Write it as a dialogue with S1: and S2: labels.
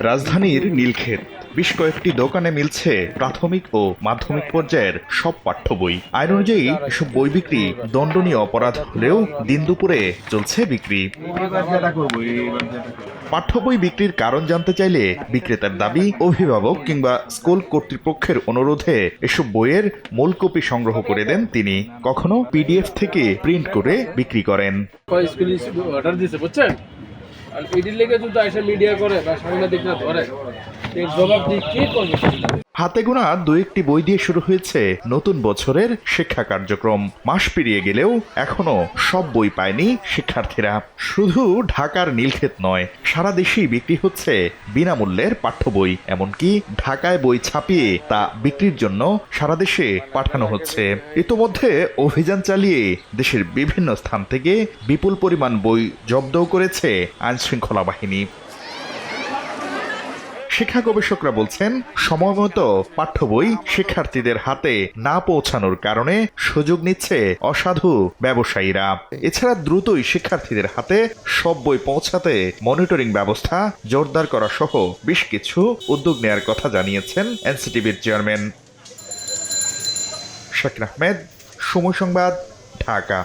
S1: রাজধানীর নীলক্ষেত বেশ কয়েকটি দোকানে মিলছে প্রাথমিক ও মাধ্যমিক পর্যায়ের সব পাঠ্য বই। আইন অনুযায়ী এসব বই বিক্রি দণ্ডনীয় অপরাধ হলেও দিন দুপুরে চলছে বিক্রি। পাঠ্য বই বিক্রির কারণ জানতে চাইলে বিক্রেতার দাবি, অভিভাবক কিংবা স্কুল কর্তৃপক্ষের অনুরোধে এসব বইয়ের মূল কপি সংগ্রহ করে দেন তিনি। কখনো পিডিএফ থেকে প্রিন্ট করে বিক্রি করেন।
S2: অর্ডার দিছে বুঝছেন, আর এটির লেগে যদি এসে মিডিয়া করে বা সাংবাদিকরা ধরে এর জবাব দিয়ে কি করবে?
S1: হাতে গোনা দু একটি বই দিয়ে শুরু হয়েছে নতুন বছরের শিক্ষা কার্যক্রম। মাস পেরিয়ে গেলেও এখনো সব বই পায়নি শিক্ষার্থীরা। শুধু ঢাকার নীলক্ষেত নয়, সারা দেশেই বিক্রি হচ্ছে বিনামূল্যের পাঠ্য বই। এমনকি ঢাকায় বই ছাপিয়ে তা বিক্রির জন্য সারা দেশে পাঠানো হচ্ছে। ইতোমধ্যে অভিযান চালিয়ে দেশের বিভিন্ন স্থান থেকে বিপুল পরিমাণ বই জব্দও করেছে আইনশৃঙ্খলা বাহিনী। শিক্ষা গবেষকরা বলছেন, সময়মতো পাঠ্য বই শিক্ষার্থীদের হাতে না পৌঁছানোর কারণে সুযোগ নিচ্ছে অসাধু ব্যবসায়ীরা। এছাড়া দ্রুতই শিক্ষার্থীদের হাতে সব বই পৌঁছাতে মনিটরিং ব্যবস্থা জোরদার করা সহ বেশ কিছু উদ্যোগ নেয়ার কথা জানিয়েছেন এনসিটিবির চেয়ারম্যান। শাকির আহমেদ, সময় সংবাদ, ঢাকা।